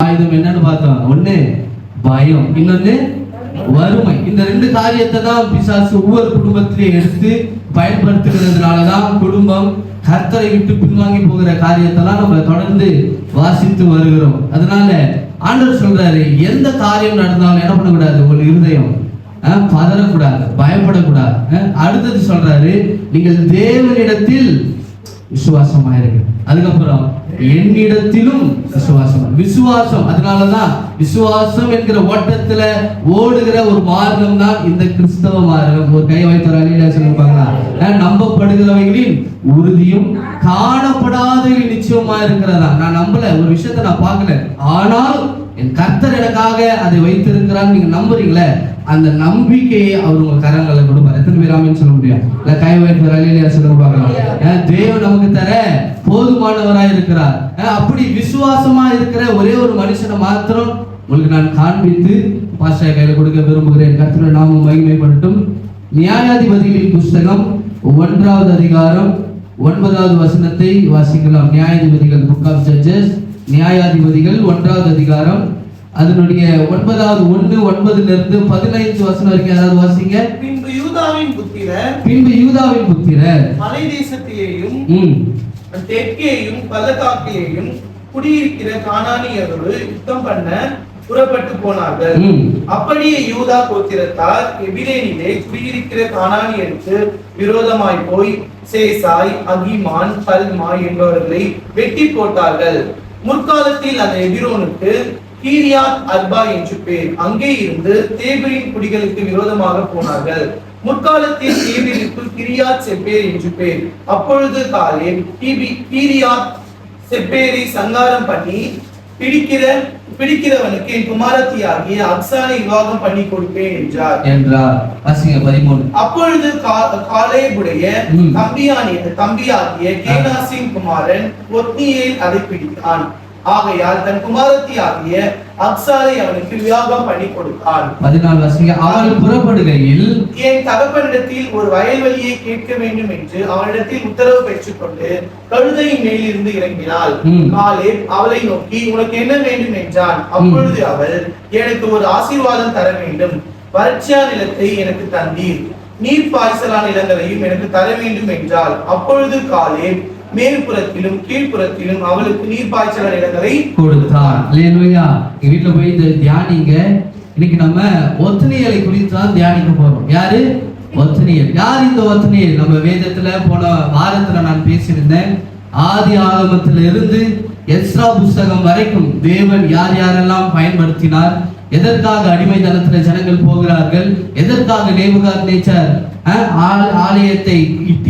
ஆயுதம் என்னன்னு பார்த்தோம். ஒண்ணு பயம், இன்னொன்னு வறுமை. இந்த ரெண்டு காரியத்தை தான் பிசாசு ஒவ்வொரு குடும்பத்திலையும் எடுத்து பயன்படுத்துகிறதுனாலதான் குடும்பம் கர்த்தரை விட்டு பின்வாங்கி போகிற காரியத்தெல்லாம் நம்ம தொடர்ந்து வாசித்து வருகிறோம். அதனால ஆண்டவர் சொல்றாரு, எந்த காரியம் நடந்தாலும் என்ன பண்ணக்கூடாது, ஒரு இருதயம் பதறக்கூடாது, பயப்படக்கூடாது. அடுத்தது சொல்றாரு, நீங்கள் தேவனிடத்தில் விசுவாசமா இருக்கு. அதுக்கப்புறம் என்னிடத்திலும் விசுவாசம். அதனாலதான் விசுவாசம் என்கிற ஓட்டத்துல ஓடுகிற ஒரு மார்க்கம் தான் இந்த கிறிஸ்தவ மார்க்கம். ஒரு கை வைத்த சொல்லுவாங்களா, நம்பப்படுகிறவைகளின் உறுதியும் காணப்படாதவைகளின் நிச்சயமா இருக்கிறதா. நான் நம்பல, ஒரு விஷயத்தை நான் பார்க்கல, ஆனால் என் கர்த்தர் எனக்காக அதை வைத்திருக்கிறான்னு நீங்க நம்புறீங்களே, அந்த நம்பிக்கையை அவர் உங்க கரங்களை கொடுப்பார். எத்தனை பேர் ஆமென் சொல்ல முடியும்? இல்ல கை வைத்து அல்லேலூயா சொல்லுங்க பார்க்கலாம். தேவன் நமக்கு தர போதுமானவராய் இருக்கிறார். அப்படி விசுவாசமா இருக்கிற ஒரே ஒரு மனுஷனை மாத்திரம் உங்களுக்கு நான் காண்பித்து பாஸ்டர் கையில கொடுக்க விரும்புகிறேன். கர்த்தருடைய நாமம் மகிமைப்படட்டும். நியாயாதிபதிகளின் புஸ்தகம் 1வது அதிகாரம் 9வது வசனத்தை வாசிக்கலாம். நியாயாதிபதிகள், புக் ஆஃப் ஜட்ஜஸ், நியாயாதிபதிகள் 1வது அதிகாரம் அதனுடைய 9வது 1:9 15 வசனம் வரைக்கும் யாராவது வாசிங்க. பின்பு யூதாவின் புத்திரர் மலை தேசத்தையும் தெற்கேயும் பள்ளத்தாக்கையும் குடியிருக்கிற கானானியரோடு யுத்தம் பண்ண புறப்பட்டு போனார்கள். அப்படியே யூதா கோத்திரத்தார் எபிரேனிலே குடியிருக்கிற கானானியருக்கு விரோதமாய் போய் சேசாய், அகிமான், பல்மா என்பவர்களை வெட்டி போட்டார்கள். முற்காலத்தில் அந்த எபிரோனுக்கு கீரியாத் அர்பா என்று பேர். அங்கே இருந்து தேபரின் குடிகளுக்கு விரோதமாக போனார்கள். முற்காலத்தில் தேபருக்கு கிரியாத் செப்பேர் என்று பேர். அப்பொழுது காலேப் கீரியாத் செப்பேரை சங்காரம் பண்ணி பிடிக்கிறவனுக்கு என் குமாரத்தியாகிய அக்சானை விவாகம் பண்ணி கொடுப்பேன் என்றார். அப்பொழுது காலேபுடைய தம்பியாகிய கேனாசின் குமாரன் ஒத்னியேல் அதை பிடித்தான். ஆகையால் தன் குமாரத்தியாகிய அக்சாலை அவனுக்கு விவாகம் பண்ணி கொடுத்தான். 14 அவள் புறப்படுகையில் என் தகப்பனிடத்தில் ஒரு வயல்வெளியை கேட்க வேண்டும் என்று அவனிடத்தில் உத்தரவு பெற்றுக் கொண்டு கழுதையின் மேலிருந்து இறங்கினாள். காலேப் அவளை நோக்கி, உனக்கு என்ன வேண்டும் என்றான். அப்பொழுது அவள், எனக்கு ஒரு ஆசீர்வாதம் தர வேண்டும், வறட்சியா நிலத்தை எனக்கு தந்தீர், நீர் பாய்ச்சலான நிலங்களையும் எனக்கு தர வேண்டும் என்றாள். அப்பொழுது காலேப் மேற்புறத்திலும் கீழ்ப்புறத்திலும் அவளுக்கு நீர் பாய்ச்சல் இடங்களை கொடுத்தார். அல்லேலூயா. வீட்டுல போய் தியானிங்க. இன்னைக்கு நம்ம ஒத்னியேலை குறித்து தான் தியானிக்க போறோம். யாரு ஒத்னியேல்? யார் இந்த ஒத்னியேல்? நம்ம வேதத்துல போன வாரத்துல நான் பேசியிருந்தேன். ஆதி ஆகமத்துல இருந்து எஸ்ரா புஸ்தகம் வரைக்கும் தேவன் யார் யாரெல்லாம் பயன்படுத்தினார், எதற்காக அடிமைத்தனத்துல ஜனங்கள் போகிறார்கள், எதற்காக நேபுகாத்நேச்சர் ஆலயத்தை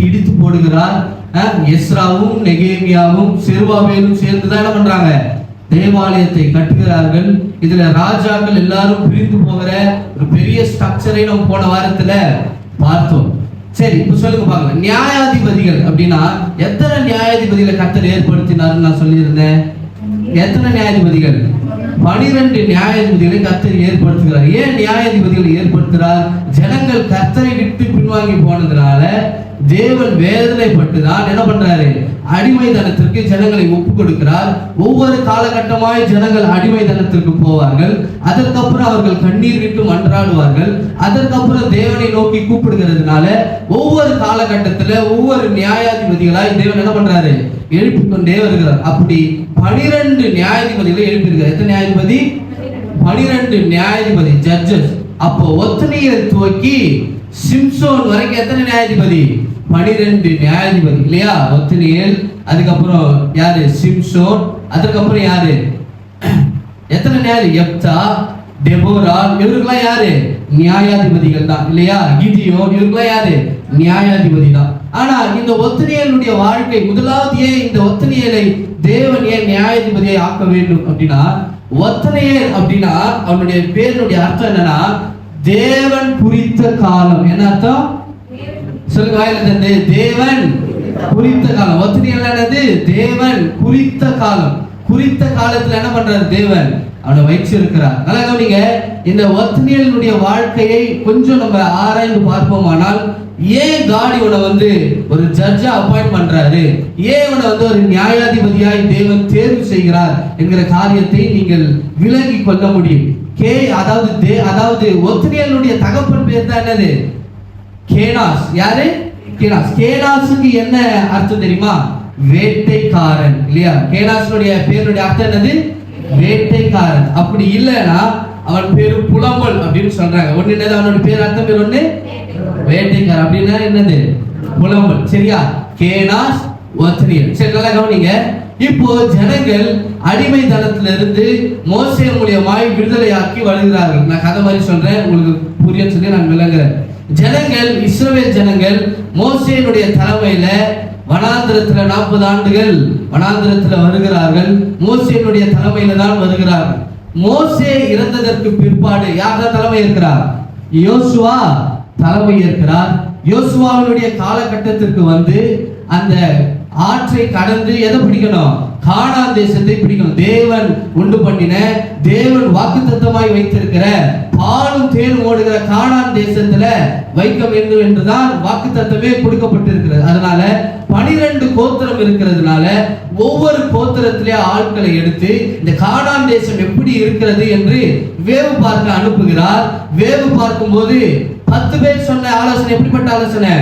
இடித்து போடுகிறார், எஸ்ராவும் நெகேமியாவும் செருபாபேலும் சேர்ந்துதான் என்ன பண்றாங்க, தேவாலயத்தை கட்டுகிறார்கள். இதுல ராஜாக்கள் எல்லாரும் பிரிந்து போகிற ஒரு பெரிய ஸ்ட்ரக்சரை நம்ம போன வாரத்துல பார்த்தோம். சரி, இப்ப சொல்லுங்க பாக்கலாம். நியாயாதிபதிகள் அப்படின்னா எத்தனை நியாயாதிபதிகளை கர்த்தர் ஏற்படுத்தினார்னு நான் சொல்லியிருந்தேன். எத்தனை நியாயாதிபதிகள்? 12 நியாயாதிபதிகளை கர்த்தர் ஏற்படுத்துகிறார். ஏன் நியாயாதிபதிகளை ஏற்படுத்துகிறார்? ஜனங்கள் கர்த்தரை விட்டு பின்வாங்கி போனதுனால தேவன் வேதனைப்பட்டுதான் என்ன பண்றாரு, அடிமைத்தனத்திற்கு ஜனங்களை ஒப்பு கொடுக்கிறார். ஒவ்வொரு காலகட்டமாய் ஜனங்கள் அடிமைத்தனத்திற்கு போவார்கள். அதற்கப்புறம் அவர்கள் கண்ணீர் விட்டு மன்றாடுவார்கள். அதற்கப்புறம் தேவனை நோக்கி கூப்பிடுகிறதுனால ஒவ்வொரு காலகட்டத்துல ஒவ்வொரு நியாயாதிபதிகளாய் தேவன் என்ன பண்றாரு, எழுப்பிக் கொண்டே வருகிறார். அப்படி 12 நியாயாதிபதிகளை எழுப்பியிருக்கிறார். எத்தனை நியாயாதிபதி? 12 நியாயாதிபதி, ஜட்ஜஸ். அப்போ ஒத்னியேல் துவக்கி சிம்சோன் வரைக்கும் எத்தனை நியாயாதிபதி? 12 நியாயாதிபதி இல்லையா? ஒத்னியேல், அதுக்கப்புறம் யாரு? சிம்சோன். அதுக்கப்புறம் யாரு? எத்தனை நியாயாதிபதி? யெப்தா, டெபோரா, இவருக்கெல்லாம் யாரு? நியாயாதிபதிகள் தான் இல்லையா? கிதியோன், இவருக்கெல்லாம் யாரு? நியாயாதிபதி தான். ஆனா இந்த ஒத்னியேலுடைய வாழ்க்கை, முதலாவது ஏன் இந்த ஒத்னியேலை தேவன் ஏன் நியாயாதிபதியை ஆக்க வேண்டும் அப்படின்னா, ஒத்னியேல் அப்படின்னா அவனுடைய பேருடைய அர்த்தம் என்னன்னா தேவன் குறித்த காலம். என்ன அர்த்தம் சொல்லுங்க வாயிலிருந்து? தேவன் குறித்த காலம். ஒத்னியேல் என்னது? தேவன் குறித்த காலம். குறித்த காலத்துல என்ன பண்றாரு தேவன்? அவனை வைச்சிருக்கிறார். நல்லா கவனிங்க. இந்த ஒத்னியேலுடைய வாழ்க்கையை கொஞ்சம் நம்ம ஆராய்ந்து பார்ப்போமானால் ஏன் காட் இவனை வந்து ஒரு ஜட்ஜா அப்பாயிண்ட் பண்றாரு, ஏன் இவனை வந்து ஒரு நியாயாதிபதியாய் தேவன் தேர்வு செய்கிறார் என்கிற காரியத்தை நீங்கள் விளங்கி கொள்ள முடியும். அதாவது ஒத்னியேலுடைய தகப்பன் பேர் தான் என்னது? கேனாஸ். யாரு? கேனாஸ். கேனாஸுக்கு என்ன அர்த்தம் தெரியுமா? வேட்டைக்காரன் இல்லையா? கேனாஸுடைய பேருடைய அர்த்தம் என்னது? வேட்டைக்காரன். அப்படி இல்லைன்னா அவன் பேரு புலம்பல் அப்படின்னு சொல்றாங்க. ஒண்ணு என்னது? அவனோட பேர் அர்த்தம் பேர் ஒண்ணு வேட்டைக்காரன். அப்படின்னா என்னது? புலம்பல். சரியா? கேனாஸ், ஒத்னியேல். சரி, நல்லா கவனிங்க. இப்போ ஜனங்கள் அடிமைத்தனத்திலிருந்து மோசே மூலியமாய் விடுதலையாக்கி வருகிறார்கள். நான் கதை மாதிரி சொல்றேன், உங்களுக்கு புரிய சொல்லி நான் விளங்குறேன். ஜனங்கள், இஸ்ரவேல் ஜனங்கள் மோசேனுடைய தலைமையில வனாந்திரத்துல 40 ஆண்டுகள் வனாந்திரத்துல வருகிறார்கள். மோசேனுடைய தலைமையில தான் வருகிறார்கள். மோசே இறந்ததற்கு பிற்பாடு யார் தலைமை இருக்கிறார்? யோசுவா தலைமை இருக்கிறார். யோசுவாவினுடைய காலகட்டத்திற்கு வந்து அந்த ஆற்றை கடந்து எதை பிடிக்கணும்? கானான் தேசத்தை பிடிக்கணும். தேவன் உண்டு பண்ணின, தேவன் வாக்குத்தத்தமாய் வைத்திருக்கிற பாலும் தேனும் ஓடுகிற கானான் தேசத்துல வைக்க வேண்டும் என்றுதான் வாக்குத்தத்தமே கொடுக்கப்பட்டிருக்கிறது. அதனால 12 கோத்திரம் இருக்கிறதுனால ஒவ்வொரு கோத்திரத்திலே ஆட்களை எடுத்து இந்த கானான் தேசம் எப்படி இருக்கிறது என்று வேவு பார்க்க அனுப்புகிறார். வேவு பார்க்கும் போது 10 பேர் சொன்ன ஆலோசனை எப்படிப்பட்ட ஆலோசனை?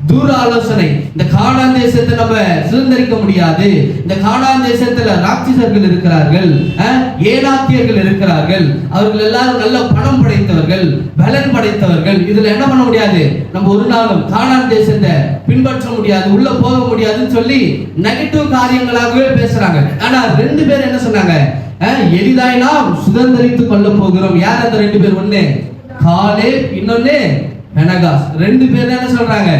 தூர ஆலோசனை. இந்த கானான் தேசத்தை நம்ம சுதந்திரிக்க முடியாது. இந்த கானான் தேசத்துல ராட்சசர்கள் இருக்கிறார்கள், ஏனாக்கியர்கள் இருக்கிறார்கள், அவர்கள் எல்லாரும் நல்ல பணம் படைத்தவர்கள், பலன் படைத்தவர்கள். இதுல என்ன பண்ண முடியாது? நம்ம ஒரு நாளும் கானான் தேசத்தை பின்பற்ற முடியாது, உள்ள போக முடியாதுன்னு சொல்லி நெகட்டிவ் காரியங்களாகவே பேசுறாங்க. ஆனா 2 பேர் என்ன சொன்னாங்க? எளிதாய் நாம் சுதந்திரித்துக் கொள்ள போகிறோம். யார் அந்த 2 பேர்? ஒண்ணு காலேப், இன்னொன்னு பெனகாஸ். 2 பேர் என்ன சொல்றாங்க?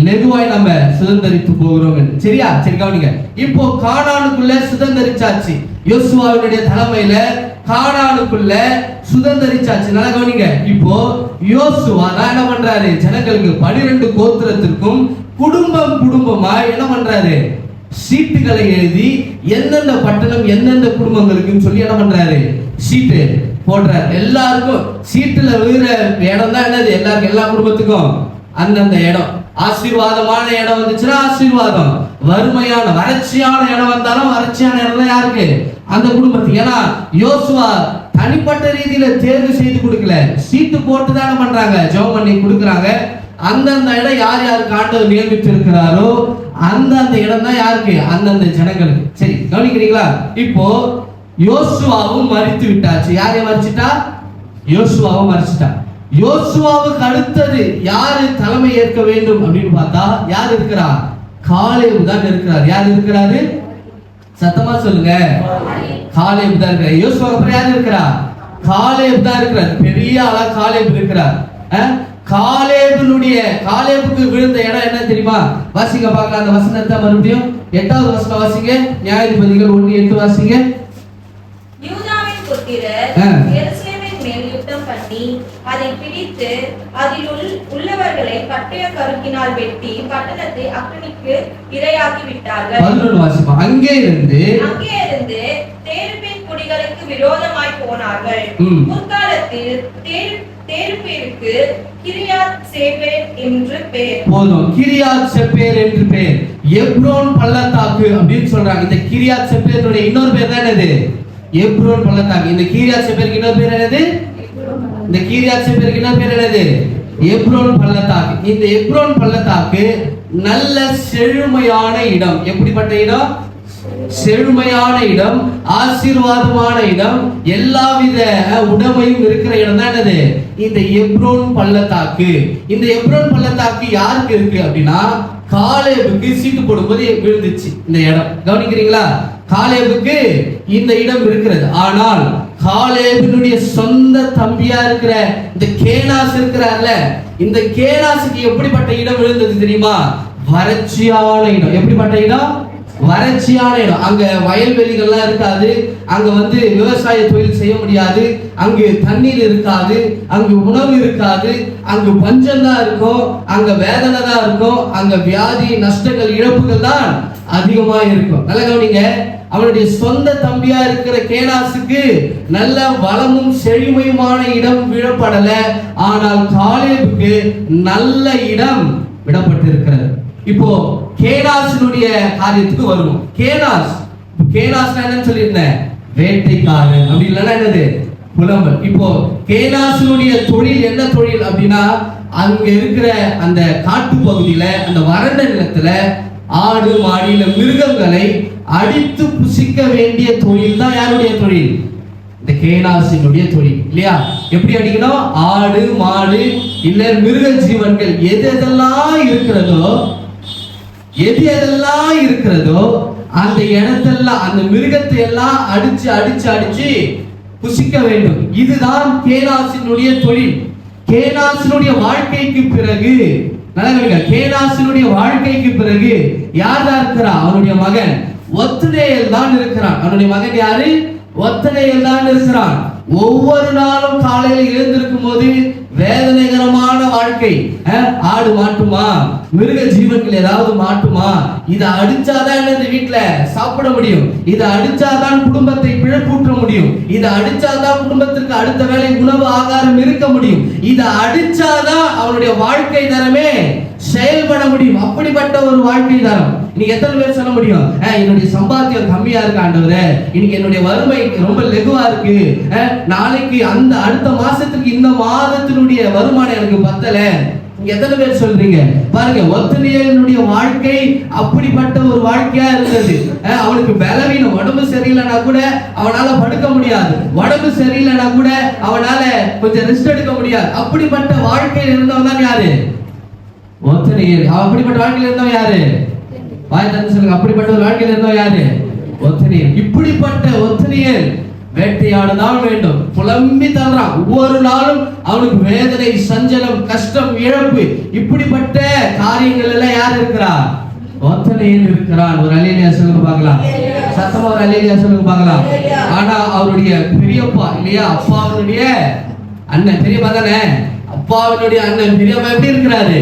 லெகுவாய் நம்ம சுதந்திரித்து போகிறோம். சரியா? சரி, கவனிங்க. இப்போ கானானுக்குள்ள சுதந்திரிச்சாச்சு. யோசுவாவினுடைய தலைமையில கானானுக்குள்ள சுதந்திரிச்சாச்சு. நல்லா கவனிங்க. இப்போ யோசுவா என்ன பண்றாரு? ஜனங்களுக்கு 12 கோத்திரத்திற்கும் குடும்பமா என்ன பண்றாரு? சீட்டுகளை எழுதி எந்தெந்த பட்டணம் எந்தெந்த குடும்பங்களுக்குன்னு சொல்லி என்ன பண்றாரு? சீட்டு போடுறாரு. எல்லாருக்கும் சீட்டுல விழுகிற இடம் தான் என்னது? எல்லாருக்கும், எல்லா குடும்பத்துக்கும் அந்தந்த இடம். ஆசீர்வாதமான இடம் வந்துச்சுன்னா ஆசீர்வாதம், வறுமையான வறட்சியான இடம் வந்தாலும் வறட்சியான இடம் யாருக்கு? அந்த குடும்பத்துக்கு. ஏன்னா யோசுவா தனிப்பட்ட ரீதியில தேர்வு செய்து கொடுக்கல, சீட்டு போட்டு தானே பண்றாங்க, ஜெபம் பண்ணி கொடுக்குறாங்க. அந்தந்த இடம் யார் யாருக்கு ஆண்டவர் நியமித்து இருக்கிறாரோ அந்தந்த இடம் தான் யாருக்கு? அந்தந்த ஜனங்களுக்கு. சரி, கவனிக்கிறீங்களா? இப்போ யோசுவாவும் மரித்து விட்டாச்சு. யாரையும் மரிச்சிட்டா? யோசுவாவும் மரிச்சிட்டா. யோசுவாவுக்கு அடுத்தது யாரு தலைமை ஏற்க வேண்டும் அப்படின்னு பார்த்தா யார் இருக்கிறா? காலேப் தான் இருக்கிறார். யார் இருக்கிறாரு? சத்தமா சொல்லுங்க. காலேப் தான் இருக்கிறார். யோசுவாவுக்கு அப்புறம் யார் இருக்கிறா? காலேப் தான் இருக்கிறார். பெரிய ஆளா காலேப் இருக்கிறார். காலேபுக்கு விழுந்த இடம் என்ன தெரியுமா? வாசிங்க பார்க்கலாம் அந்த வசனத்தை மறுபடியும். 8வது வசனம் வாசிங்க. நியாயாதிபதிகள் 1:8 வாசிங்க. யூதாவின் புத்திரர் எருசலேமின் மேல் யுத்தம் பண்ணி அதை பிடித்து அதில் உள்ளவர்களை பட்டய கருக்கினால் வெட்டி பட்டணத்தை அக்கினிக்கு இரையாக்கி விட்டார்கள். 11 வாசிப்பா. அங்கே இருந்து தேர்பின் குடிகளுக்கு விரோதமாய் போனார்கள். முற்காலத்தில் தேர்பிற்கு கிரியாத் சேபேர் என்று பெயர். போதும், கிரியாத் சேபேர் என்று பெயர். எப்ரோன் பள்ளத்தாக்கு அப்படின்னு சொல்றாங்க. இந்த கிரியாத் சேபேருடைய இன்னொரு பேர் தான் என்னது? எப்ரோன் பள்ளத்தாக்கு. இந்த கிரியாத் சேபேருக்கு இன்னொரு பேர் என்னது? இந்த கிரியாத் சேபேருக்கு இன்னொரு பேர் என்னது? எப்ரோன் பள்ளத்தாக்கு. இந்த எப்ரோன் பள்ளத்தாக்கு நல்ல செழுமையான இடம். எப்படிப்பட்ட இடம்? செழுமையான இடம், ஆசீர்வாதமான இடம், எல்லாவித உடமையும் இருக்கிற இடம் தான் என்னது? இந்த எப்ரோன் பள்ளத்தாக்கு. இந்த எப்ரோன் பள்ளத்தாக்கு யாருக்கு இருக்கு அப்படின்னா காலேபுக்கு சீட்டு போடும்போது விழுந்துச்சு இந்த இடம். கவனிக்கிறீங்களா? காலேபுக்கு இந்த இடம் இருக்கிறது. ஆனால் காலேபினுடைய சொந்த தம்பியா இருக்கிற இந்த கேனாஸ் இருக்கிறார்ல, இந்த கேனாஸுக்கு எப்படிப்பட்ட இடம் விழுந்தது தெரியுமா? வறட்சியான இடம். எப்படிப்பட்ட இடம்? வறட்சியான இடம். அங்க வயல்வெளிகள்லாம் இருக்காது, அங்க விவசாய தொழில் செய்ய முடியாது, அங்கு தண்ணீர் இருக்காது, அங்கு உணவு இருக்காது, அங்கு பஞ்சம் தான் இருக்கும், அங்க வேதனை தான் இருக்கும், அங்க வியாதி நஷ்டங்கள் இழப்புகள் தான் அதிகமா இருக்கும். நல்ல கவனிங்க. அவனுடைய சொந்த தம்பியா இருக்கிற கேனாசுக்கு நல்ல வளமும் செழுமையுமான இடம் விழப்படல. ஆனால் காலேபுக்கு நல்ல இடம் விடப்பட்டிருக்கிறது. இப்போ கேனாசினுடைய காரியத்துக்கு வருவோம். கேனாஸ் என்னன்னு சொல்லியிருந்தேன், வேட்டைக்காரன். அப்படி இல்லைன்னா என்னது, புலம்பல். இப்போ கேனாசினுடைய தொழில் என்ன தொழில் அப்படின்னா, அங்க இருக்கிற அந்த காட்டு பகுதியில, அந்த வறண்ட நிலத்துல ஆடு மாடியில மிருகங்களை அடித்து புசிக்க வேண்டிய தொழில் தான் யாருடைய தொழில், இந்த கேனாசினுடைய தொழில் இல்லையா? எப்படி அடிக்கணும், ஆடு மாடு இல்ல மிருக ஜீவன்கள் எது எதெல்லாம் இருக்கிறதோ அந்த இடத்தெல்லாம், அந்த மிருகத்தை எல்லாம் அடிச்சு அடிச்சு அடிச்சு புசிக்க வேண்டும். இதுதான் கேனாசினுடைய தொழில். கேனாசினுடைய வாழ்க்கைக்கு பிறகு கேனாசினுடைய வாழ்க்கைக்கு பிறகு யார் தான் இருக்கிறா, அவனுடைய மகன் ஒத்னியேல் தான் இருக்கிறான். அவனுடைய மகன் யாரு, ஒத்னியேல் தான் இருக்கிறான். ஒவ்வொரு நாளும் காலையில் எழுந்திருக்கும் போது வேதனைகரமான வாழ்க்கை. ஆடு மாட்டுமா, மிருக ஜீவன்கள் ஏதாவது மாட்டுமா, இதை அடிச்சாதான் இந்த வீட்டுல சாப்பிட முடியும், இதை அடிச்சாதான் குடும்பத்தை பிழைப்பூற்ற முடியும், இதை அடிச்சாதான் குடும்பத்திற்கு அடுத்த வேளை உணவு ஆகாரம் இருக்க முடியும், இதை அடிச்சாதான் அவனுடைய வாழ்க்கை தரமே செயல்பட முடியும். அப்படிப்பட்ட ஒரு வாழ்க்கை தரம். இன்னைக்கு எத்தனை பேர் சொல்ல முடியும், என்னுடைய சம்பாத்தியம் கம்மியா இருக்கு ஆண்டவரே, இன்னைக்கு என்னுடைய வறுமை ரொம்ப லெகுவா இருக்கு, நாளைக்கு அந்த அடுத்த மாசத்துக்கு இந்த மாதத்தினுடைய வருமானம் எனக்கு பத்தல. எத்தனை பேர் சொல்றீங்க பாருங்க. ஒத்னியேலுடைய வாழ்க்கை அப்படிப்பட்ட ஒரு வாழ்க்கையா இருந்தது. அவனுக்கு பலவீனம், உடம்பு சரியில்லைனா கூட அவனால படுக்க முடியாது, உடம்பு சரியில்லைனா கூட அவனால கொஞ்சம் ரெஸ்ட் எடுக்க முடியாது. அப்படிப்பட்ட வாழ்க்கையில் இருந்தவன் தான் யாரு, ஒத்னியேல். அப்படிப்பட்ட வாழ்க்கையில் இருந்தவன் யாரு, வாய் தந்து சொல்லுங்க. அப்படிப்பட்ட ஒரு வாழ்க்கையில் இருந்தவன் யாரு, ஒத்னியேல். இப்படிப்பட்ட ஒத்னியேல் வேட்டையாடதான் வேண்டும், புலம்பி தள்ளுறான். ஒவ்வொரு நாளும் அவனுக்கு வேதனை, சஞ்சலம், கஷ்டம், இழப்பு, இப்படிப்பட்ட காரியங்கள் எல்லாம் யார் இருக்கிறா, ஒத்னியேல் இருக்கிறான். ஒரு அல்லேலூயா சொல்லுங்க பார்க்கலாம், சத்தமா ஒரு அல்லேலூயா சொல்லுங்க பார்க்கலாம். ஆனா அவருடைய பெரியப்பா இல்லையா, அப்பாவுடைய அண்ணன், பெரியப்பா தானே, அப்பாவினுடைய அண்ணன் பெரியப்பா எப்படி இருக்கிறாரு,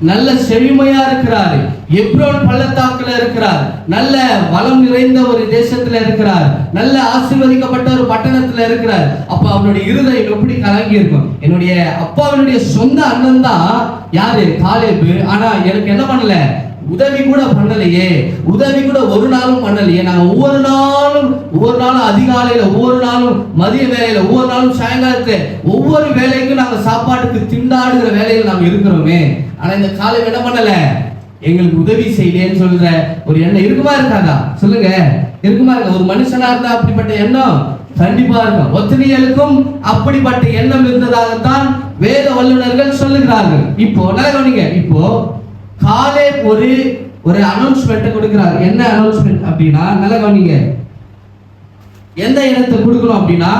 நல்ல செழுமையா இருக்கிறார், எப்ரோன் பள்ளத்தாக்குல இருக்கிறார், நல்ல வளம் நிறைந்த ஒரு தேசத்துல இருக்கிறார், நல்ல ஆசீர்வதிக்கப்பட்ட ஒரு பட்டணத்துல இருக்கிறார். அப்ப அவனுடைய இருதயம் எப்படி கலங்கி இருக்கும். என்னுடைய அப்பாவினுடைய சொந்த அண்ணன் தான் யாரு, காலேபு. ஆனா எனக்கு என்ன பண்ணல, உதவி கூட பண்ணலையே, உதவி கூட ஒரு நாளும் பண்ணலையே. நாங்க ஒவ்வொரு நாளும் அதிகாலையில, ஒவ்வொரு நாளும் மதிய வேலையில, ஒவ்வொரு நாளும் சாயங்காலத்துல, ஒவ்வொரு வேலைக்கும் நாங்க சாப்பாட்டுக்கு திண்டாடுகிற வேலையில் நாங்க இருக்கிறோமே. ஆனா இந்த காலை என்ன பண்ணல, எங்களுக்கு உதவி செய்யலேன்னு சொல்ற ஒரு எண்ணம் இருக்குமா இருக்காதா சொல்லுங்க, இருக்குமா இருக்கா? ஒரு மனுஷனா இருந்தா அப்படிப்பட்ட எண்ணம் கண்டிப்பா இருக்கும். ஒத்னியேலுக்கும் அப்படிப்பட்ட எண்ணம் இருந்ததாகத்தான் வேத வல்லுநர்கள் சொல்லுகிறார்கள். இப்போ நல்லா கவனிங்க. இப்போ காலேப் ஒரு அனௌன்ஸ்மெண்ட் கொடுக்கிறார். என்ன அனௌன்ஸ்மெண்ட் அப்படின்னா, நல்லா கவனிங்க, எந்த இடத்தை கொடுக்கணும் அப்படின்னா,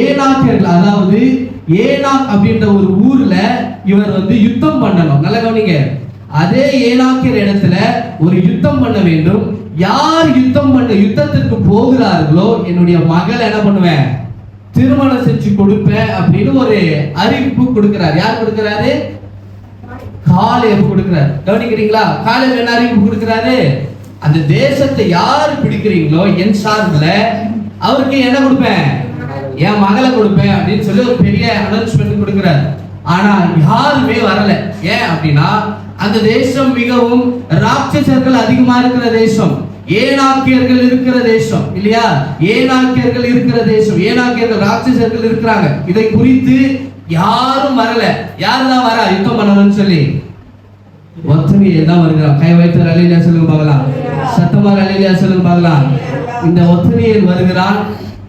ஏனாக்கியர்கள், அதாவது ஏனாக் அப்படின்ற ஒரு ஊர்ல இவர் யுத்தம் பண்ணணும். நல்லா கவனிங்க, அதே ஏனாக்கியர் இடத்துல ஒரு யுத்தம் பண்ண வேண்டும். யார் யுத்தத்திற்கு போகிறார்களோ என்னுடைய மகள் என்ன பண்ணுவேன், திருமணம் செஞ்சு கொடுப்பேன் அப்படின்னு ஒரு அறிவிப்பு கொடுக்கிறார். யார் கொடுக்கிறாரு, காலேப் கொடுக்கிறார். கவனிக்கிறீங்களா? காலேப் என்ன அறிவிப்பு கொடுக்கிறாரு, அந்த தேசத்தை யார் பிடிக்கிறீங்களோ என் சார்பில் அவருக்கு என்ன கொடுப்பேன், என் மகளை கொடுப்பேன் அப்படின்னு சொல்லி ஒரு பெரிய அனௌன்ஸ்மெண்ட் கொடுக்கிறார். ஆனா யாருமே வரல. ஏன் அப்படின்னா, அந்த தேசம் மிகவும் ராட்சசர்கள் அதிகமா இருக்கிற தேசம், ஏனாக்கியர்கள் இருக்கிற தேசம் இல்லையா, ஏனாக்கியர்கள் இருக்கிற தேசம், ஏனாக்கியர்கள் ராட்சசர்கள் இருக்கிறாங்க. இதை குறித்து யாரும் வரல. யாருதான் வரா யுத்தம் பண்ணணும்னு சொல்லி, ஒத்னியேல் தான் வருகிறான். கை வைத்து அல்லேலூயா சொல்லுங்க பார்க்கலாம், சத்தமா அல்லேலூயா சொல்லுங்க பார்க்கலாம். இந்த ஒத்னியேல் வருகிறான்.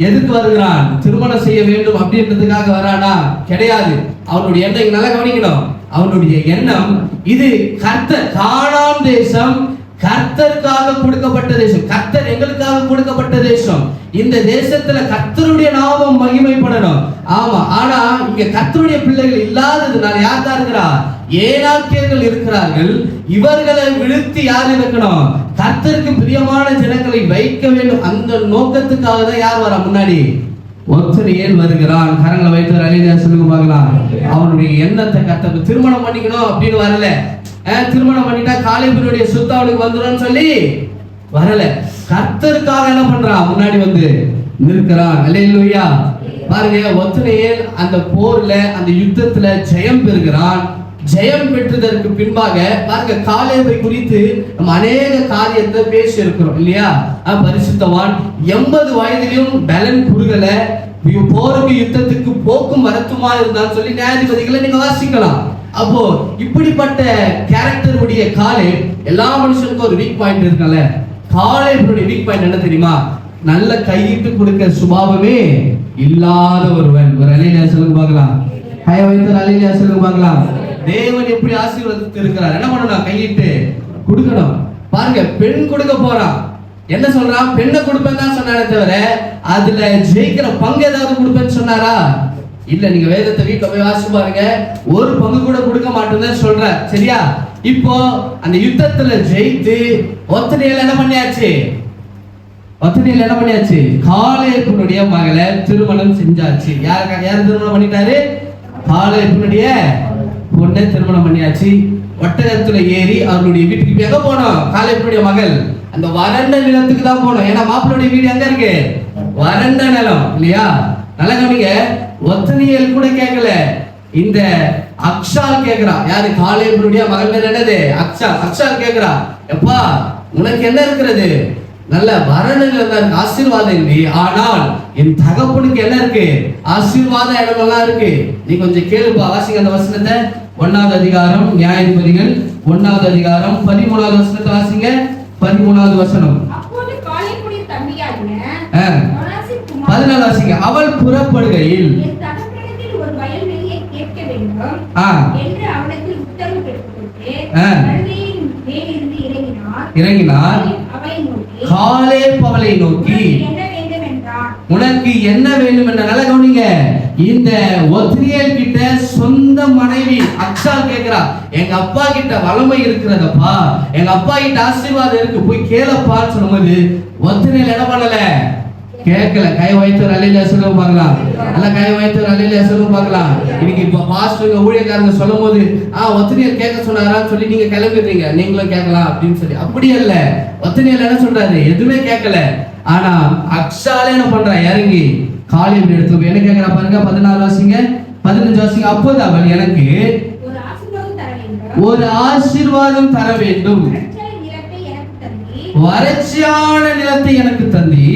எதுக்கு வருகிறான், திருமணம் செய்ய வேண்டும் அப்படின்றதுக்காக வரானா, கிடையாது. அவனுடைய எண்ணம் நல்லா கவனிக்கணும். அவனுடைய எண்ணம் இது கர்த்தர், கானான் தேசம் கர்த்தருக்காக கொடுக்கப்பட்ட தேசம், கர்த்தர் எங்களுக்காக கொடுக்கப்பட்ட தேசம். இந்த தேசத்துல கர்த்தருடைய நாமம் மகிமைப்படணும். ஆமா, ஆனா இங்க கர்த்தருடைய பிள்ளைகள் இல்லாததுனால யார் தான் இருக்கிறா, ஏனாக்கியர்கள் இருக்கிறார்கள். இவர்களை விழுத்தி யார் இருக்கணும், கர்த்தருக்கு பிரியமான ஜனங்களை வைக்க வேண்டும். அந்த நோக்கத்துக்காக தான் யார் வரா முன்னாடி, ஒத்னியேல் வருகிறான். கரங்களை வைத்து அல்லேலூயா சொல்லுங்க பார்க்கலாம். அவனுடைய எண்ணத்தை கர்த்தர் திருமணம் பண்ணிக்கணும் அப்படின்னு வரல. திருமணம் பண்ணிட்டா காலேபினுடைய சொத்து அவனுக்கு வந்துடும் சொல்லி வரல. கர்த்தருக்காக என்ன பண்றான், முன்னாடி நிற்கிறான். அல்லேலூயா. பாருங்க, ஒத்னியேல் அந்த போர்ல, அந்த யுத்தத்துல ஜெயம் பெறுகிறான். ஜெயம் பெற்றதற்கு பின்பாக பாருங்க, காலேபை குறித்து நம்ம அநேக காரியத்தை பேசி இருக்கிறோம் இல்லையா? பரிசுத்தவான், 80 வயதிலும் பலன் குறுகல, போருக்கு யுத்தத்துக்கு போக்கும் வரத்துமா இருந்தான்னு சொல்லி நியாயாதிபதிகளை நீங்க வாசிக்கலாம். அப்போ இப்படிப்பட்ட கேரக்டர் உடைய காலேப், எல்லா மனுஷனுக்கும் ஒரு வீக் பாயிண்ட் இருக்கல. காலேபுடைய வீக் பாயிண்ட் என்ன தெரியுமா? நல்ல கையிட்டு கொடுக்க சுபாவமே இல்லாத ஒருவன். ஒரு அலையில சொல்லுங்க பார்க்கலாம். கை வைத்து அலையில சொல்லுங்க பார்க்கலாம். தேவன் எப்படி ஆசீர்வதித்து இருக்கிறார்? என்ன பண்ணணும்? கையிட்டு கொடுக்கணும். பாருங்க, பெண் கொடுக்க போறான். என்ன சொல்றான்? பெண்ணை கொடுப்பேன் தான் சொன்னானே தவிர அதுல ஜெயிக்கிற பங்கு ஏதாவது கொடுப்பேன்னு சொன்னாரா? இல்ல. நீங்க வேதத்தை வீட்டுல போய் வாசி பாருங்க, ஒரு பங்கு கூட கொடுக்க மாட்டேன்னு சொல்ற. சரியா? இப்போ அந்த யுத்தத்துல ஜெயித்து ஒத்தனையில என்ன பண்ணியாச்சு? ஒத்தனையில என்ன பண்ணியாச்சு? காலேபுடைய மகளை திருமணம் செஞ்சாச்சு. யார் திருமணம் பண்ணிட்டாரு? காலேபுடைய பொண்ணை திருமணம் பண்ணியாச்சு. ஒட்டகத்துல ஏறி அவருடைய வீட்டுக்கு எங்க போனோம்? காலேபுடைய மகள் அந்த வறண்ட நிலத்துக்கு தான் போனோம். ஏன்னா மாப்பிள்ளுடைய வீடு எங்க இருக்கு? வறண்ட நிலம் இல்லையா? நல்லா கவனிங்க. ஒத்தனியல் கூட கேட்கல, இந்த அக்ஷால் கேக்குறா. யாரு? காலேபுடைய மகள் பேர் என்னது? அக்ஷால். அக்ஷால் கேக்குறா, எப்பா உனக்கு என்ன இருக்கிறது? நல்ல வறண்ட நிலம் தான் இருக்கு, ஆசீர்வாதம் இல்லை. ஆனால் என் தகப்பனுக்கு என்ன இருக்கு? ஆசீர்வாத இடமெல்லாம் இருக்கு. நீ கொஞ்சம் கேளுப்பா. வாசிங்க அந்த வசனத்தை. 1வது அதிகாரம் நியாயாதிபதிகள் 1வது அதிகாரம் 13வது வசனத்தை வாசிங்க. 13வது வசனம். அப்போது காலேபுடைய தம்பியாகிய 14 வாசிங்க. அவள் புறப்படுகையில் என் தகப்பனிடத்தில் ஒரு வயல்வெளியை கேட்க வேண்டும் என்று அவனுக்கு உத்தரவு பெற்றுக்கொண்டு கழுதையின் மேலிருந்து இறங்கினார். காலேப் அவளை நோக்கி உனக்கு என்ன வேண்டும் என்ற. நல்ல கவனிங்க, இந்த ஒத்னியேல் கிட்ட சொந்த மனைவி அக்ஷால் கேக்குறா, எங்க அப்பா கிட்ட வளமை இருக்கிறதப்பா, எங்க அப்பா கிட்ட ஆசீர்வாதம் இருக்கு, போய் கேளப்பான்னு சொல்லும்போது ஒத்னியேல் என்ன பண்ணல? கேட்கல. கை வைத்து அலையில சொல்லுங்க பார்க்கலாம். நல்ல கை வைத்து அலையில சொல்லுங்க பார்க்கலாம். இன்னைக்கு இப்ப பாஸ்டர்ங்க ஊழியக்காரங்க சொல்லும் போது ஒத்தனியல் கேட்க சொன்னாரான்னு சொல்லி நீங்க கிளம்பிடுறீங்க, நீங்களும் கேட்கலாம் அப்படின்னு சொல்லி. அப்படி அல்ல. ஒத்தனியல் என்ன சொல்றாரு? எதுவுமே கேட்கல. ஆனா அக்ஷாலே என்ன பண்றா? இறங்கி காலேப் எடுத்து என்ன கேட்கிறா பாருங்க. 14 வாசிங்க, 15 வாசிங்க. அப்போது அவள் எனக்கு ஒரு ஆசீர்வாதம் தர வேண்டும், வறட்சியான நிலத்தை எனக்கு தந்தி.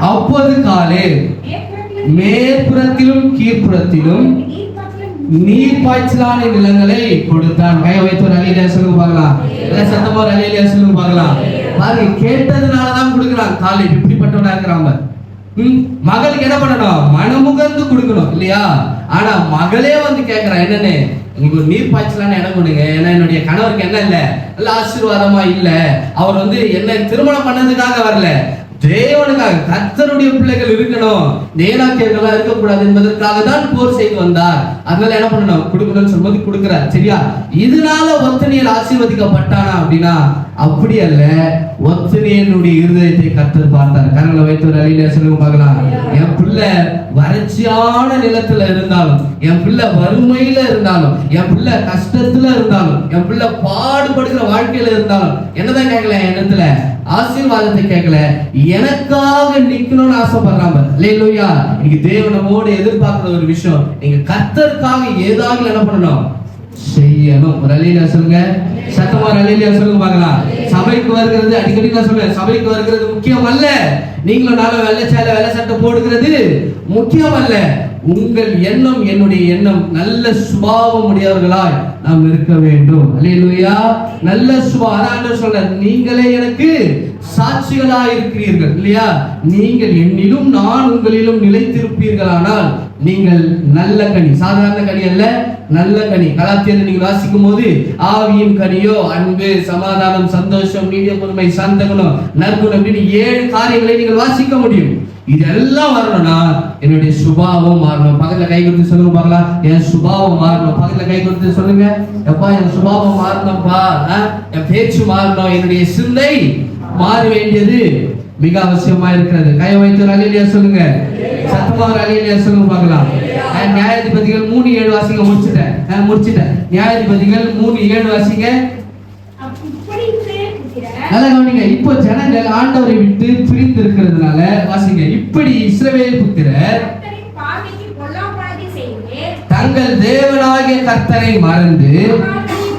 அப்போது காலேப் மேற்புறத்திலும் கீழ்ப்புறத்திலும் நீர் பாய்ச்சலான நிலங்களை கொடுத்தான். கை வைத்து ஒரு அலையில சொல்லுங்க பார்க்கலாம். சத்தமா ஒரு அலையில சொல்லுங்க பார்க்கலாம். பாருங்க, கேட்டதுனாலதான் கொடுக்குறான். காலேப் இப்படிப்பட்டவனா இருக்கிறாங்க. மகளுக்கு என்ன பண்ணணும்? மனமுகந்து கொடுக்கணும் இல்லையா? ஆனா மகளே வந்து கேட்கிறா, என்னன்னு? உங்களுக்கு ஒரு நீர் பாய்ச்சலான இடம் கொடுங்க. ஏன்னா என்னுடைய கணவருக்கு என்ன இல்ல, நல்ல ஆசீர்வாதமா இல்ல. அவர் வந்து என்ன திருமணம் பண்ணதுக்காக வரல, தேவனுக்காக, கர்த்தருடைய பிள்ளைகள் இருக்கணும், தேனாக்கியர்களா இருக்கக்கூடாது என்பதற்காக தான் போர் செய்து வந்தார். அதனால என்ன பண்ணணும்? கொடுக்கணும்னு சொல்லும்போது கொடுக்கிறார். சரியா? இதனால ஒத்தனியல் ஆசீர்வதிக்கப்பட்டானா அப்படின்னா அப்படி அல்ல. ஒத்தனியனுடைய இருதயத்தை கர்த்தர் பார்த்தார். கரங்களை வைத்து ஒரு அலையில சொல்லுங்க பார்க்கலாம். என் பிள்ளை வறட்சியான நிலத்துல இருந்தாலும், என் பிள்ளை வறுமையில இருந்தாலும், என் பிள்ளை கஷ்டத்துல இருந்தாலும், என் பிள்ளை பாடுபடுகிற வாழ்க்கையில இருந்தாலும் என்னதான் கேட்கல? என் இடத்துல ஆசீர்வாதத்தை கேட்கல, எனக்காக நிக்கணும்னு ஆசைப்படுறாங்க. அல்லேலூயா. இன்னைக்கு தேவன் நம்மோடு எதிர்பார்க்கிற ஒரு விஷயம், நீங்க கர்த்தருக்காக ஏதாவது என்ன பண்ணணும்? செய்யணும். ஒரு அலையில சொல்லுங்க. சத்தமா ஒரு அலையில சொல்லுங்க பார்க்கலாம். சபைக்கு வருகிறது, அடிக்கடி நான் சொல்றேன், சபைக்கு வருகிறது முக்கியம் அல்ல. நீங்களும் நானும் வெள்ளை சேலை வெள்ளை சட்டை போடுகிறது முக்கியம் அல்ல. உங்கள் எண்ணம், என்னுடைய எண்ணம், நல்ல சுபாவம் உடையவர்களாய் நாம் இருக்க வேண்டும். அல்லேலூயா. நல்ல சுபாவம். அதான் சொல்ற, நீங்களே எனக்கு சாட்சிகளா இருக்கிறீர்கள் இல்லையா? நீங்கள் என்னிலும் நான் உங்களிலும் நிலைத்திருப்பீர்களானால் நீங்கள் நல்ல கனி, சாதாரண கனி அல்ல, நல்ல கனி. கலாத்தியர் நீங்க வாசிக்கும் போது ஆவியின் கனியோ அன்பு, சமாதானம், சந்தோஷம், நீடிய பொறுமை, சாந்த குணம், நற்குணம், இப்படி 7 காரியங்களை நீங்கள் வாசிக்க முடியும். இதெல்லாம் வரணும்னா என்னுடைய சுபாவம் மாறணும். பக்கத்துல கை கொடுத்து சொல்லுங்க பார்க்கலாம். என் சுபாவம் மாறணும். பக்கத்துல கை கொடுத்து சொல்லுங்க, எப்பா என் சுபாவம் மாறணும்ப்பா, என் பேச்சு மாறணும், என்னுடைய சிந்தை மாற வேண்டியது மிக அவசியமா இருக்கிறது. கை வைத்து அலையிலியா சொல்லுங்க. சத்தமா அலையிலியா சொல்லுங்க பார்க்கலாம். நியாயாதிபதிகள் 3:7 வாசிங்க. முடிச்சிட்டேன். நியாயாதிபதிகள் 3:7 வாசிங்க. நல்லா கவனிங்க. இப்போ ஜனங்கள் ஆண்டவரை விட்டு பிரிந்து இருக்கிறதுனால வாசிங்க. இப்படி இஸ்ரவேல் புத்திரர் தங்கள் தேவனாகிய கர்த்தரை மறந்து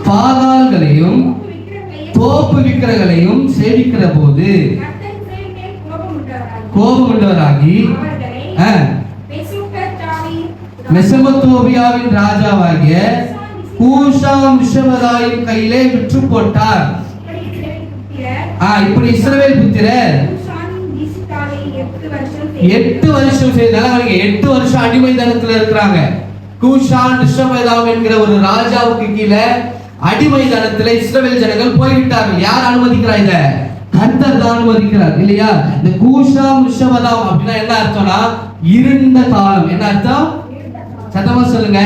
பாகால்களையும் தோப்பு விக்கிரகங்களையும் சேவிக்கிற போது கோபம் உள்ளவராகி மெசொப்பொத்தாமியாவின் ராஜாவாகிய கூஷான் ரிஷபதாயின் கையிலே விற்று போட்டார். இப்படி இஸ்ரவேல் புத்திரர் 8 வருஷம் செய்தாங்க. 8 வருஷம் அடிமைத்தனத்துல இருக்கிறாங்க. கூஷான் ரிஷபதாம் என்கிற ஒரு ராஜாவுக்கு கீழே அடிமைத்தனத்துல இஸ்ரவேல் ஜனங்கள் போய்விட்டார்கள். யார் அனுமதிக்கிறா? இத கர்த்தர் தான் அனுமதிக்கிறார் இல்லையா? இந்த கூஷான் ரிஷபதாம் அப்படின்னா என்ன அர்த்தம்னா இருண்ட காலம். என்ன அர்த்தம்? சத்தமா சொல்லுங்க.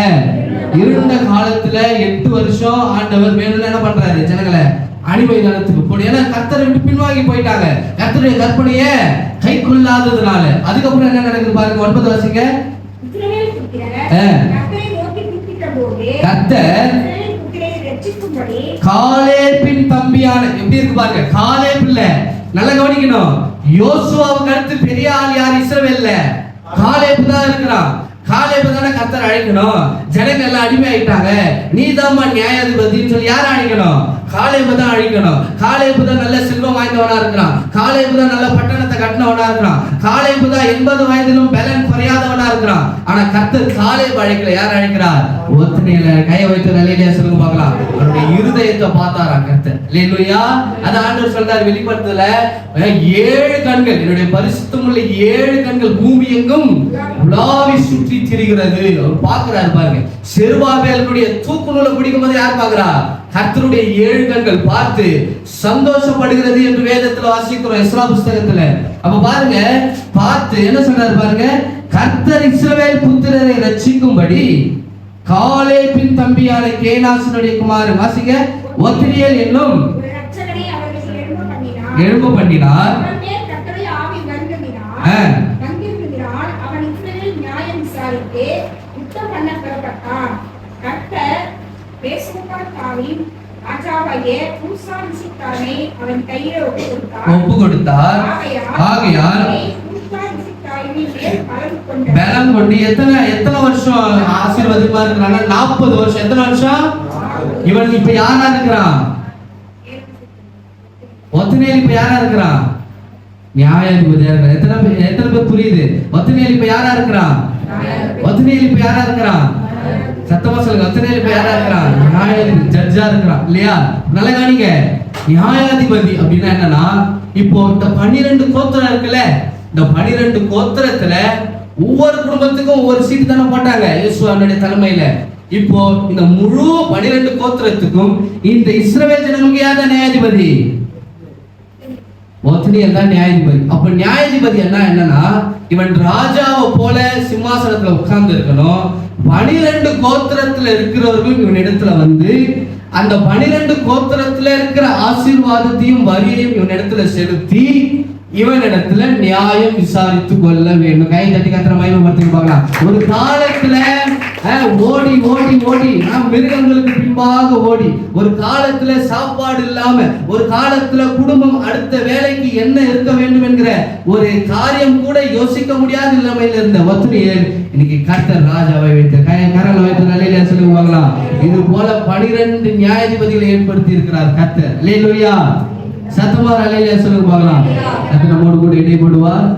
இருண்ட காலத்துல 8 வருஷம் ஆண்டவர் வேணும்னு என்ன பண்றாரு? ஜனங்களை அடிமைத்தனத்துக்கு போடு. ஏன்னா கர்த்தரை விட்டு பின்வாங்கி போயிட்டாங்க. கர்த்தருடைய கற்பனைய கை கொள்ளாததுனால. அதுக்கப்புறம் என்ன நடக்குது பாருங்க. 9 வாசிங்க. கர்த்தர் காலேபின் தம்பியான எப்படி இருக்கு பாருங்க. காலேப் இல்ல, நல்லா கவனிக்கணும். யோசுவாவுக்கு அடுத்து பெரிய ஆள் யார் இஸ்ரவேல்ல? காலேப் தான் இருக்கிறான். காலேப் தானே கர்த்தர் அழைக்கணும். ஜனங்க எல்லாம் அடிமை ஆயிட்டாங்க. நீதாம்மா நியாயாதிபதின்னு சொல்லி யார் அழைக்கணும்? காலேப் தான் அழைக்கணும். காலேப் தான் நல்ல செல்வம் வாய்ந்தவனா இருக்கிறான். காலேப் தான் நல்ல பட்டணத்தை கட்டினவனா இருக்கிறான். காலேப் தான் 80 வயதிலும் பலன் குறையாதவனா இருக்கிறான். ஆனா கர்த்தர் காலேப் அழைக்கல. யார் அழைக்கிறார்? ஒத்னியேல. கையை வைத்து அல்லேலூயா சொல்லுங்க பார்க்கலாம். அவருடைய இருதயத்தை பார்த்தாராம் கர்த்தர். அல்லேலூயா. அத ஆண்டவர் சொல்றார் வெளிப்படுத்தல 7 கண்கள், என்னுடைய பரிசுத்தமுள்ள 7 கண்கள் பூமி எங்கும் உலாவி சுற்றி திரிகிறது. அவர் பார்க்கிறார் பாருங்க. செருபாபேலுடைய தூக்கு நூலை பிடிக்கும் போது யார் பார்க்கிறா? கர்த்தருடைய 7 கண்கள் பார்த்து சந்தோஷப்படுகிறது என்று வேதத்துல வாசிக்கிறோம். எஸ்ரா புத்தகத்துல. அப்ப பாருங்க, பார்த்து என்ன சொல்றாரு பாருங்க. கர்த்தர் இஸ்ரவேல் புத்திரரை ரட்சிக்கும்படி காலேபின் தம்பியான கேனாசினுடைய குமாரன் வாசிங்க. ஒத்னியேல் என்னும் எழும்ப பண்ணினார். ஒப்பு கொடுத்தார். ஆகையால் பலம் கொண்டு எத்தனை வருஷம் ஆசீர்வாதமா இருக்கிறாங்க? 40 வருஷம். எத்தனை வருஷம்? இவன் இப்ப யாரா இருக்கிறான்? ஒத்னியேல் இப்ப யாரா இருக்கிறான்? நியாயாதிபதியா இருக்கிறான். எத்தனை பேர் புரியுது? ஒத்னியேல் இப்ப யாரா இருக்கிறான்? ஒத்னியேல் இப்ப யாரா இருக்கிறான்? சத்தமா சொல்லுங்க. ஒத்னியேல் இப்ப யாரா இருக்கிறான்? நியாயாதிபதி, ஜட்ஜா இருக்கிறான் இல்லையா? நல்லா கவனிங்க. நியாயாதிபதி அப்படின்னா என்னன்னா, இப்போ இந்த 12 கோத்திரம் இருக்குல்ல, இந்த 12 கோத்திரத்துல ஒவ்வொரு குடும்பத்துக்கும் ஒவ்வொரு சீட் தானே போட்டாங்க யோசுவாவுடைய தலைமையில. இப்போ இந்த முழு 12 கோத்திரத்துக்கும் இந்த இஸ்ரவேல் ஜனங்களுக்கு யார் தான் நியாயாதிபதி? ஒத்னியேல் தான் நியாயாதிபதி. அப்ப நியாயாதிபதி என்னன்னா, இவன் ராஜாவை போல சிம்மாசனத்துல உட்கார்ந்து இருக்கணும். 12 கோத்திரத்துல இருக்கிறவர்கள் இவன் இடத்துல வந்து அந்த 12 கோத்திரத்துல இருக்கிற ஆசீர்வாதத்தையும் வரியையும் இவன் இடத்துல செலுத்தி இவன் இடத்துல நியாயம் விசாரித்து கொள்ள வேண்டும். கை தட்டி கத்திர மகிமைப்படுத்தி பார்க்கலாம். ஒரு காலத்துல ஓடி ஓடி ஓடி மிருகங்களுக்கு பின்பாக ஓடி, ஒரு காலத்துல சாப்பாடு இல்லாம, ஒரு காலத்துல குடும்பம் அடுத்த வேலைக்கு என்ன இருக்க வேண்டும் என்கிற ஒரு காரியம் கூட யோசிக்க முடியாத நிலைமையில இருந்த ஒத்னியேல் இன்னைக்கு கர்த்தர் ராஜாவை வைத்து கரங்களை வைத்து நல்ல சொல்லுவாங்களா. இது போல 12 நியாயாதிபதிகளை ஏற்படுத்தி இருக்கிறார் கர்த்தர். அல்லேலூயா. சத்தமா அல்லேலூயா சொல்லுங்க பார்க்கலாம். அது நம்மோடு கூட இடைப்படுவார்.